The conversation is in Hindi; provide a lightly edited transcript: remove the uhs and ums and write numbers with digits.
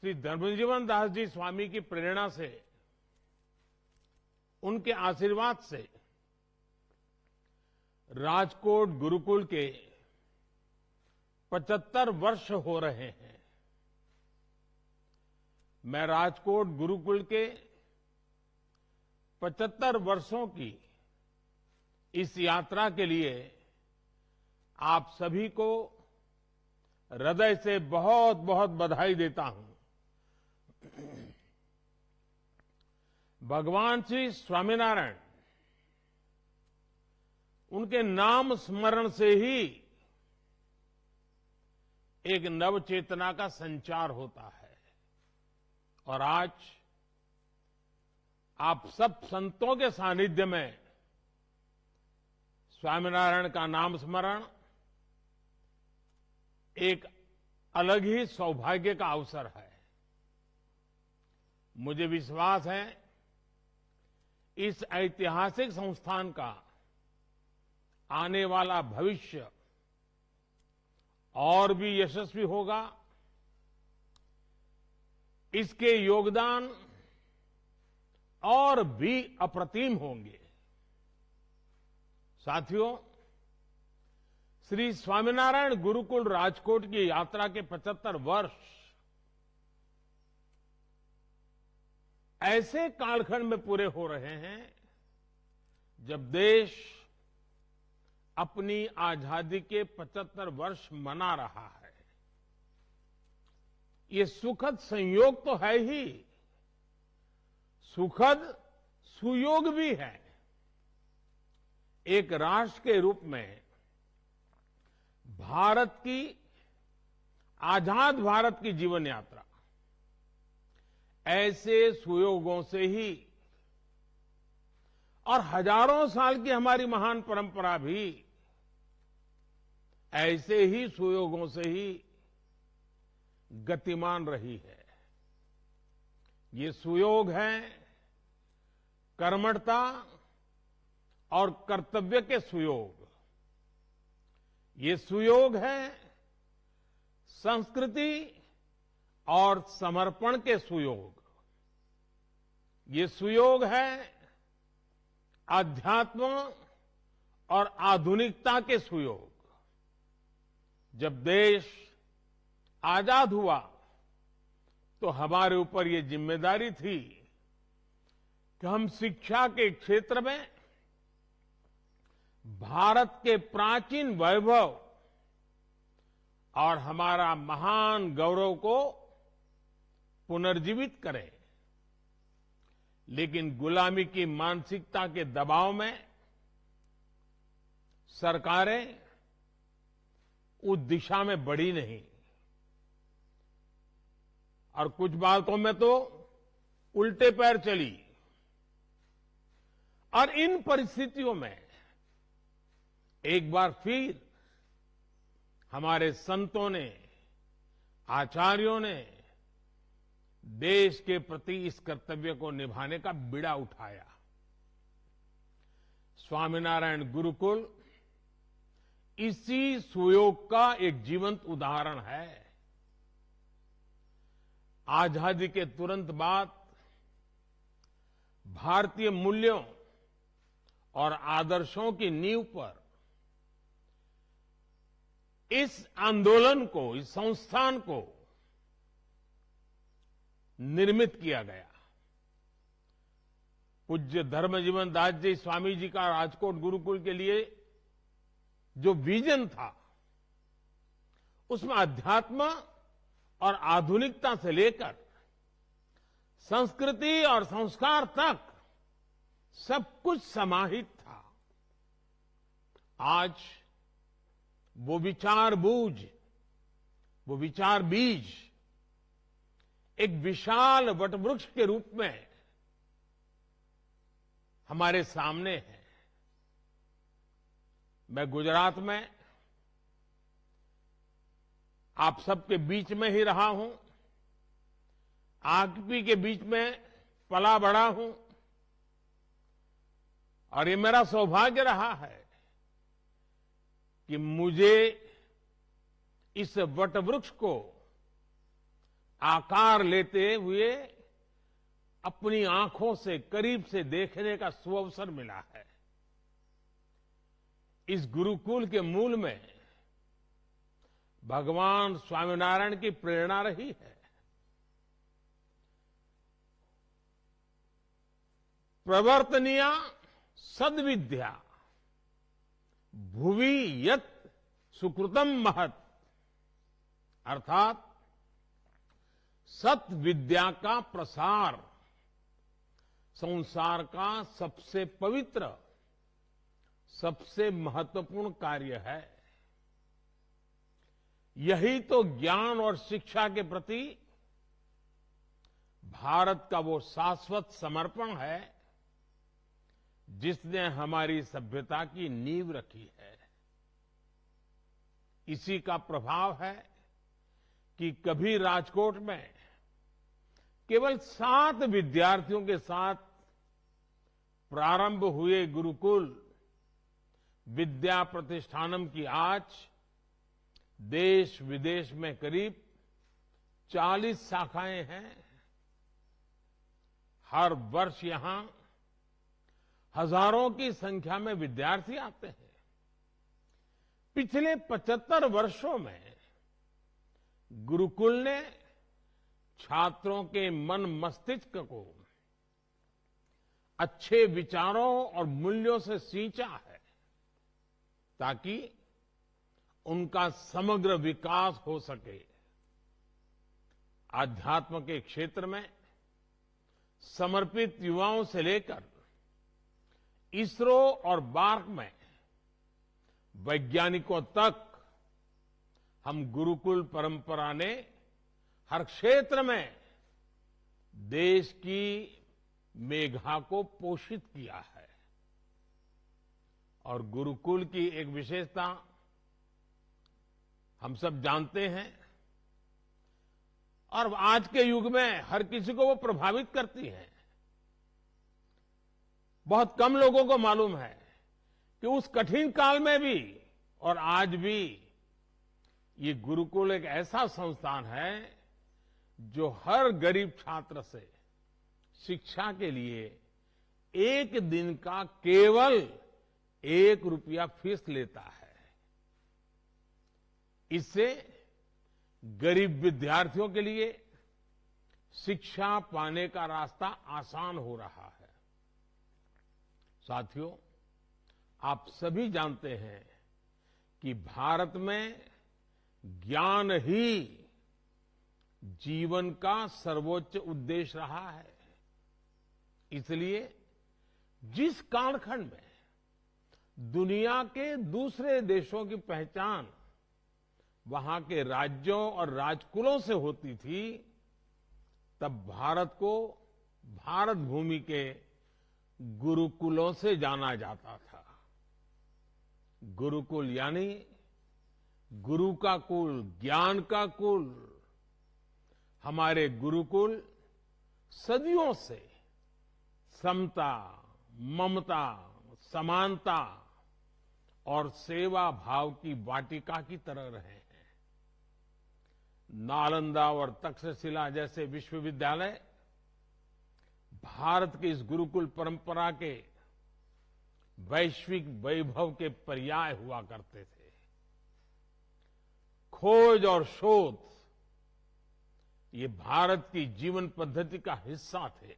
श्री धर्मजीवन दास जी स्वामी की प्रेरणा से, उनके आशीर्वाद से राजकोट गुरुकुल के 75 वर्ष हो रहे हैं। मैं राजकोट गुरुकुल के 75 वर्षों की इस यात्रा के लिए आप सभी को हृदय से बहुत बहुत बधाई देता हूं। भगवान श्री स्वामीनारायण, उनके नाम स्मरण से ही एक नव चेतना का संचार होता है। और आज आप सब संतों के सानिध्य में स्वामीनारायण का नाम स्मरण एक अलग ही सौभाग्य का अवसर है। मुझे विश्वास है इस ऐतिहासिक संस्थान का आने वाला भविष्य और भी यशस्वी होगा। इसके योगदान और भी अप्रतिम होंगे। साथियों, श्री स्वामीनारायण गुरुकुल राजकोट की यात्रा के 75 वर्ष ऐसे कालखंड में पूरे हो रहे हैं जब देश अपनी आजादी के 75 वर्ष मना रहा है। ये सुखद संयोग तो है ही, सुखद सुयोग भी है। एक राष्ट्र के रूप में भारत की, आजाद भारत की जीवन यात्रा ऐसे सुयोगों से ही, और हजारों साल की हमारी महान परंपरा भी ऐसे ही सुयोगों से ही गतिमान रही है। ये सुयोग है कर्मठता और कर्तव्य के सुयोग। ये सुयोग है संस्कृति और समर्पण के सुयोग। ये सुयोग है अध्यात्म और आधुनिकता के सुयोग। जब देश आजाद हुआ तो हमारे ऊपर ये जिम्मेदारी थी कि हम शिक्षा के क्षेत्र में भारत के प्राचीन वैभव और हमारा महान गौरव को पुनर्जीवित करें। लेकिन गुलामी की मानसिकता के दबाव में सरकारें उस दिशा में बढ़ी नहीं, और कुछ बातों में तो उल्टे पैर चली। और इन परिस्थितियों में एक बार फिर हमारे संतों ने, आचार्यों ने देश के प्रति इस कर्तव्य को निभाने का बीड़ा उठाया। स्वामीनारायण गुरुकुल इसी सुयोग का एक जीवंत उदाहरण है। आजादी के तुरंत बाद भारतीय मूल्यों और आदर्शों की नींव पर इस आंदोलन को, इस संस्थान को निर्मित किया गया। पूज्य धर्मजीवन दास जी स्वामी जी का राजकोट गुरुकुल के लिए जो विजन था, उसमें अध्यात्म और आधुनिकता से लेकर संस्कृति और संस्कार तक सब कुछ समाहित था। आज वो विचार बूझ, वो विचार बीज एक विशाल वटवृक्ष के रूप में हमारे सामने है। मैं गुजरात में आप सबके बीच में ही रहा हूं, आगपी के बीच में पला बढ़ा हूं, और ये मेरा सौभाग्य रहा है कि मुझे इस वटवृक्ष को आकार लेते हुए अपनी आंखों से करीब से देखने का सुअवसर मिला है। इस गुरुकुल के मूल में भगवान स्वामीनारायण की प्रेरणा रही है। प्रवर्तनीया सद्विद्या भुवि यत् सुकृतम महत्, अर्थात सत विद्या का प्रसार संसार का सबसे पवित्र, सबसे महत्वपूर्ण कार्य है। यही तो ज्ञान और शिक्षा के प्रति भारत का वो शाश्वत समर्पण है जिसने हमारी सभ्यता की नींव रखी है। इसी का प्रभाव है कि कभी राजकोट में केवल 7 विद्यार्थियों के साथ प्रारंभ हुए गुरुकुल विद्या प्रतिष्ठानम की आज देश विदेश में करीब 40 शाखाएं हैं। हर वर्ष यहां हजारों की संख्या में विद्यार्थी आते हैं। पिछले 75 वर्षों में गुरुकुल ने छात्रों के मन मस्तिष्क को अच्छे विचारों और मूल्यों से सींचा है ताकि उनका समग्र विकास हो सके। आध्यात्म के क्षेत्र में समर्पित युवाओं से लेकर इसरो और बार्क में वैज्ञानिकों तक हम गुरुकुल परंपरा ने हर क्षेत्र में देश की मेघा को पोषित किया है। और गुरुकुल की एक विशेषता हम सब जानते हैं और आज के युग में हर किसी को वो प्रभावित करती है। बहुत कम लोगों को मालूम है कि उस कठिन काल में भी और आज भी ये गुरुकुल एक ऐसा संस्थान है जो हर गरीब छात्र से शिक्षा के लिए एक दिन का केवल 1 रुपया फीस लेता है। इससे गरीब विद्यार्थियों के लिए शिक्षा पाने का रास्ता आसान हो रहा है। साथियों, आप सभी जानते हैं कि भारत में ज्ञान ही जीवन का सर्वोच्च उद्देश्य रहा है। इसलिए जिस कालखंड में दुनिया के दूसरे देशों की पहचान वहां के राज्यों और राजकुलों से होती थी, तब भारत को भारत भूमि के गुरुकुलों से जाना जाता था। गुरुकुल यानी गुरु का कुल, ज्ञान का कुल। हमारे गुरुकुल सदियों से समता, ममता, समानता और सेवा भाव की वाटिका की तरह रहे हैं। नालंदा और तक्षशिला जैसे विश्वविद्यालय भारत की इस गुरुकुल परंपरा के वैश्विक वैभव के पर्याय हुआ करते थे। खोज और शोध ये भारत की जीवन पद्धति का हिस्सा थे।